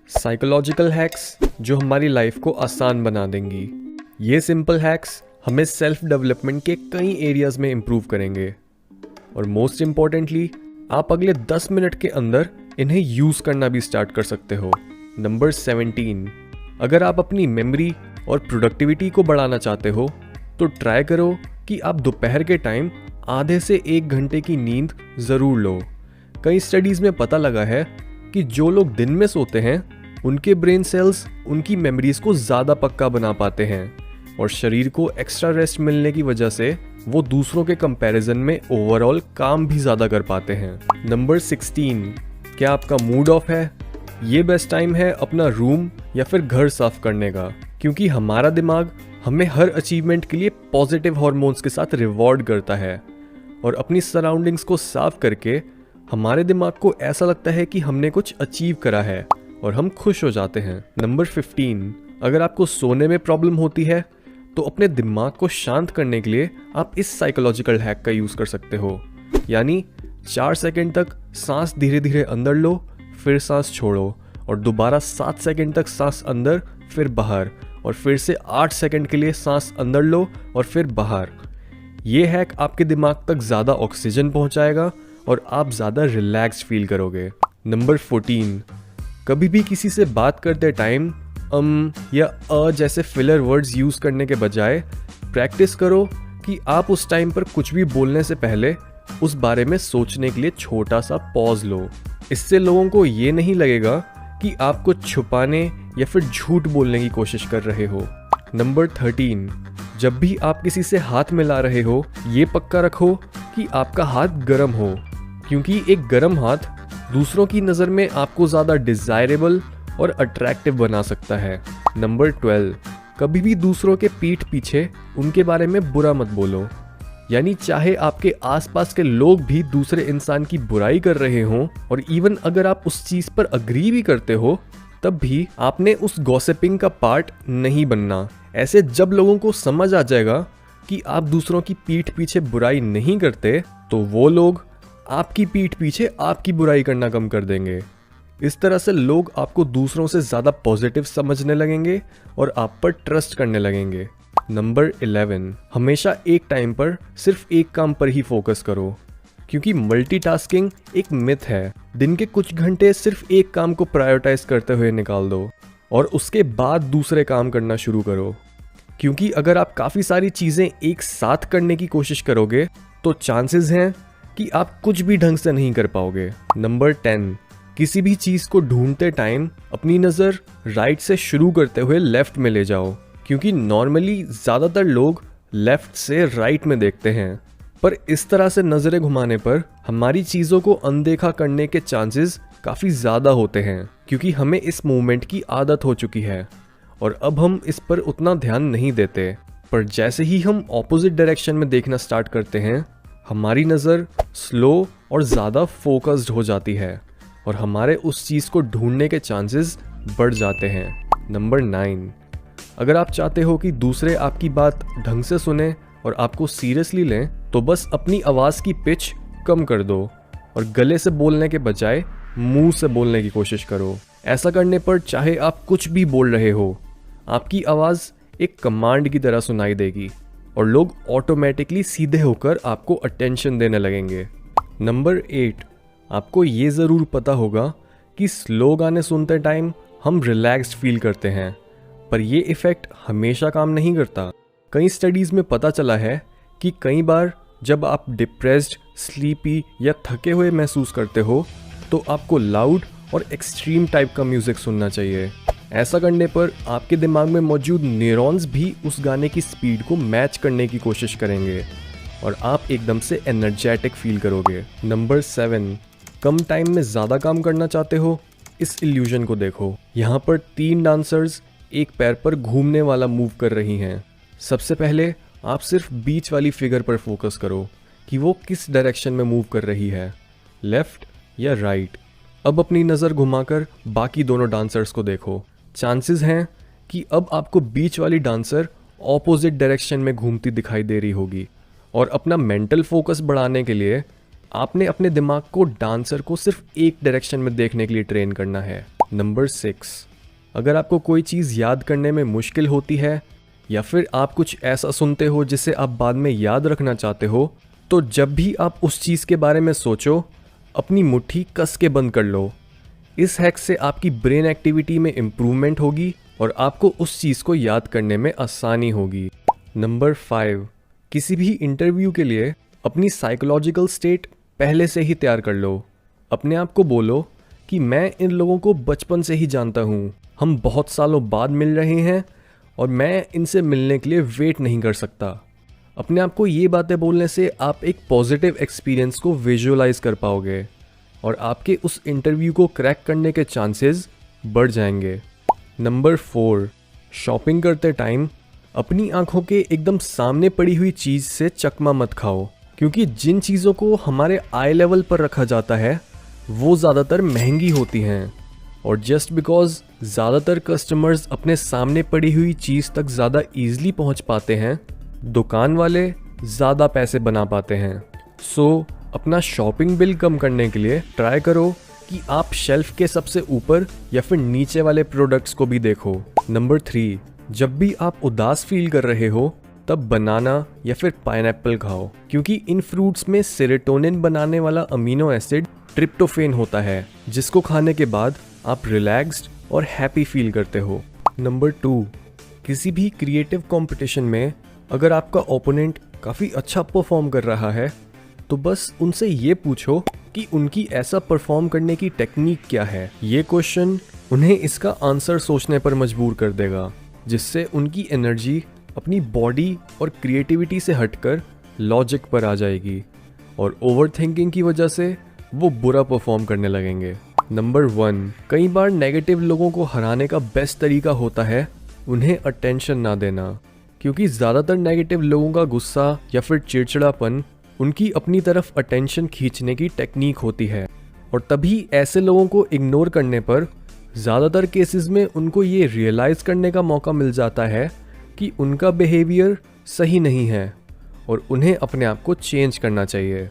Psychological hacks जो हमारी life को आसान बना देंगी। ये सिंपल हैक्स हमें सेल्फ डेवलपमेंट के कई एरियाज में इम्प्रूव करेंगे और मोस्ट इम्पॉर्टेंटली आप अगले 10 मिनट के अंदर इन्हें यूज़ करना भी स्टार्ट कर सकते हो। नंबर 17, अगर आप अपनी मेमोरी और प्रोडक्टिविटी को बढ़ाना चाहते हो तो ट्राई करो कि आप दोपहर के टाइम आधे से 1 घंटे की नींद ज़रूर लो। कई स्टडीज़ में पता लगा है कि जो लोग दिन में सोते हैं उनके ब्रेन सेल्स उनकी मेमोरीज को ज़्यादा पक्का बना पाते हैं और शरीर को एक्स्ट्रा रेस्ट मिलने की वजह से वो दूसरों के कंपैरिजन में ओवरऑल काम भी ज़्यादा कर पाते हैं। नंबर 16, क्या आपका मूड ऑफ है? ये बेस्ट टाइम है अपना रूम या फिर घर साफ करने का, क्योंकि हमारा दिमाग हमें हर अचीवमेंट के लिए पॉजिटिव हार्मोन्स के साथ रिवॉर्ड करता है और अपनी सराउंडिंग्स को साफ करके हमारे दिमाग को ऐसा लगता है कि हमने कुछ अचीव करा है और हम खुश हो जाते हैं। नंबर 15, अगर आपको सोने में प्रॉब्लम होती है तो अपने दिमाग को शांत करने के लिए आप इस साइकोलॉजिकल हैक का यूज़ कर सकते हो। यानी 4 सेकंड तक सांस धीरे धीरे अंदर लो, फिर सांस छोड़ो और दोबारा 7 सेकंड तक सांस अंदर फिर बाहर और फिर से 8 सेकंड के लिए सांस अंदर लो और फिर बाहर। ये हैक आपके दिमाग तक ज़्यादा ऑक्सीजन पहुंचाएगा और आप ज़्यादा रिलैक्स्ड फील करोगे। नंबर 14, कभी भी किसी से बात करते टाइम या जैसे फिलर वर्ड्स यूज़ करने के बजाय प्रैक्टिस करो कि आप उस टाइम पर कुछ भी बोलने से पहले उस बारे में सोचने के लिए छोटा सा पॉज लो। इससे लोगों को ये नहीं लगेगा कि आप कुछ छुपाने या फिर झूठ बोलने की कोशिश कर रहे हो। नंबर 13, जब भी आप किसी से हाथ मिला रहे हो ये पक्का रखो कि आपका हाथ गर्म हो, क्योंकि एक गर्म हाथ दूसरों की नज़र में आपको ज़्यादा डिज़ायरेबल और अट्रैक्टिव बना सकता है। नंबर 12, कभी भी दूसरों के पीठ पीछे उनके बारे में बुरा मत बोलो। यानी चाहे आपके आसपास के लोग भी दूसरे इंसान की बुराई कर रहे हों और इवन अगर आप उस चीज़ पर अग्री भी करते हो तब भी आपने उस गॉसिपिंग का पार्ट नहीं बनना। ऐसे जब लोगों को समझ आ जाएगा कि आप दूसरों की पीठ पीछे बुराई नहीं करते तो वो लोग आपकी पीठ पीछे आपकी बुराई करना कम कर देंगे। इस तरह से लोग आपको दूसरों से ज़्यादा पॉजिटिव समझने लगेंगे और आप पर ट्रस्ट करने लगेंगे। नंबर 11, हमेशा एक टाइम पर सिर्फ एक काम पर ही फोकस करो, क्योंकि मल्टीटास्किंग एक मिथ है। दिन के कुछ घंटे सिर्फ एक काम को प्रायोरिटाइज करते हुए निकाल दो और उसके बाद दूसरे काम करना शुरू करो, क्योंकि अगर आप काफ़ी सारी चीज़ें एक साथ करने की कोशिश करोगे तो चांसेस हैं कि आप कुछ भी ढंग से नहीं कर पाओगे। नंबर 10, किसी भी चीज़ को ढूंढते टाइम अपनी नज़र राइट से शुरू करते हुए लेफ्ट में ले जाओ, क्योंकि नॉर्मली ज़्यादातर लोग लेफ्ट से राइट में देखते हैं, पर इस तरह से नज़रें घुमाने पर हमारी चीज़ों को अनदेखा करने के चांसेस काफ़ी ज़्यादा होते हैं, क्योंकि हमें इस मूवमेंट की आदत हो चुकी है और अब हम इस पर उतना ध्यान नहीं देते। पर जैसे ही हम ऑपोजिट डायरेक्शन में देखना स्टार्ट करते हैं हमारी नज़र स्लो और ज़्यादा फोकस्ड हो जाती है और हमारे उस चीज़ को ढूंढने के चांसेस बढ़ जाते हैं। नंबर 9, अगर आप चाहते हो कि दूसरे आपकी बात ढंग से सुने और आपको सीरियसली लें तो बस अपनी आवाज़ की पिच कम कर दो और गले से बोलने के बजाय मुंह से बोलने की कोशिश करो। ऐसा करने पर चाहे आप कुछ भी बोल रहे हो आपकी आवाज़ एक कमांड की तरह सुनाई देगी और लोग ऑटोमेटिकली सीधे होकर आपको अटेंशन देने लगेंगे। नंबर 8, आपको ये ज़रूर पता होगा कि स्लो गाने सुनते टाइम हम रिलैक्स्ड फील करते हैं, पर ये इफ़ेक्ट हमेशा काम नहीं करता। कई स्टडीज़ में पता चला है कि कई बार जब आप डिप्रेस्ड, स्लीपी या थके हुए महसूस करते हो तो आपको लाउड और एक्सट्रीम टाइप का म्यूज़िक सुनना चाहिए। ऐसा करने पर आपके दिमाग में मौजूद न्यूरॉन्स भी उस गाने की स्पीड को मैच करने की कोशिश करेंगे और आप एकदम से एनर्जेटिक फील करोगे। नंबर 7, कम टाइम में ज़्यादा काम करना चाहते हो? इस इल्यूजन को देखो। यहाँ पर 3 डांसर्स एक पैर पर घूमने वाला मूव कर रही हैं। सबसे पहले आप सिर्फ बीच वाली फिगर पर फोकस करो कि वो किस डायरेक्शन में मूव कर रही है, लेफ्ट या राइट। अब अपनी नज़र घुमाकर बाकी दोनों डांसर्स को देखो। चांसेस हैं कि अब आपको बीच वाली डांसर ऑपोजिट डायरेक्शन में घूमती दिखाई दे रही होगी और अपना मेंटल फोकस बढ़ाने के लिए आपने अपने दिमाग को डांसर को सिर्फ एक डायरेक्शन में देखने के लिए ट्रेन करना है। नंबर 6, अगर आपको कोई चीज़ याद करने में मुश्किल होती है या फिर आप कुछ ऐसा सुनते हो जिसे आप बाद में याद रखना चाहते हो, तो जब भी आप उस चीज़ के बारे में सोचो, अपनी मुट्ठी कस के बंद कर लो। इस हैक से आपकी ब्रेन एक्टिविटी में इम्प्रूवमेंट होगी और आपको उस चीज़ को याद करने में आसानी होगी। नंबर 5, किसी भी इंटरव्यू के लिए अपनी साइकोलॉजिकल स्टेट पहले से ही तैयार कर लो। अपने आप को बोलो कि मैं इन लोगों को बचपन से ही जानता हूँ, हम बहुत सालों बाद मिल रहे हैं और मैं इनसे मिलने के लिए वेट नहीं कर सकता। अपने आप को ये बातें बोलने से आप एक पॉजिटिव एक्सपीरियंस को विजुअलाइज कर पाओगे और आपके उस इंटरव्यू को क्रैक करने के चांसेस बढ़ जाएंगे। नंबर 4, शॉपिंग करते टाइम अपनी आंखों के एकदम सामने पड़ी हुई चीज़ से चकमा मत खाओ, क्योंकि जिन चीज़ों को हमारे आई लेवल पर रखा जाता है वो ज़्यादातर महंगी होती हैं, और जस्ट बिकॉज ज़्यादातर कस्टमर्स अपने सामने पड़ी हुई चीज़ तक ज़्यादा ईजिली पहुंच पाते हैं, दुकान वाले ज़्यादा पैसे बना पाते हैं। सो अपना शॉपिंग बिल कम करने के लिए ट्राई करो कि आप शेल्फ के सबसे ऊपर या फिर नीचे वाले प्रोडक्ट्स को भी देखो। नंबर 3, जब भी आप उदास फील कर रहे हो तब बनाना या फिर पाइनएप्पल खाओ, क्योंकि इन फ्रूट्स में सेरोटोनिन बनाने वाला अमीनो एसिड ट्रिप्टोफेन होता है, जिसको खाने के बाद आप रिलैक्स्ड और हैप्पी फील करते हो। नंबर 2, किसी भी क्रिएटिव कंपटीशन में अगर आपका ओपोनेंट काफ़ी अच्छा परफॉर्म कर रहा है तो बस उनसे ये पूछो कि उनकी ऐसा परफॉर्म करने की टेक्निक क्या है। ये क्वेश्चन उन्हें इसका आंसर सोचने पर मजबूर कर देगा, जिससे उनकी एनर्जी अपनी बॉडी और क्रिएटिविटी से हटकर लॉजिक पर आ जाएगी और ओवर थिंकिंग की वजह से वो बुरा परफॉर्म करने लगेंगे। नंबर 1, कई बार नेगेटिव लोगों को हराने का बेस्ट तरीका होता है उन्हें अटेंशन ना देना, क्योंकि ज़्यादातर नेगेटिव लोगों का गुस्सा या फिर चिड़चिड़ापन उनकी अपनी तरफ अटेंशन खींचने की टेक्निक होती है, और तभी ऐसे लोगों को इग्नोर करने पर ज़्यादातर केसेस में उनको ये रियलाइज़ करने का मौका मिल जाता है कि उनका बिहेवियर सही नहीं है और उन्हें अपने आप को चेंज करना चाहिए।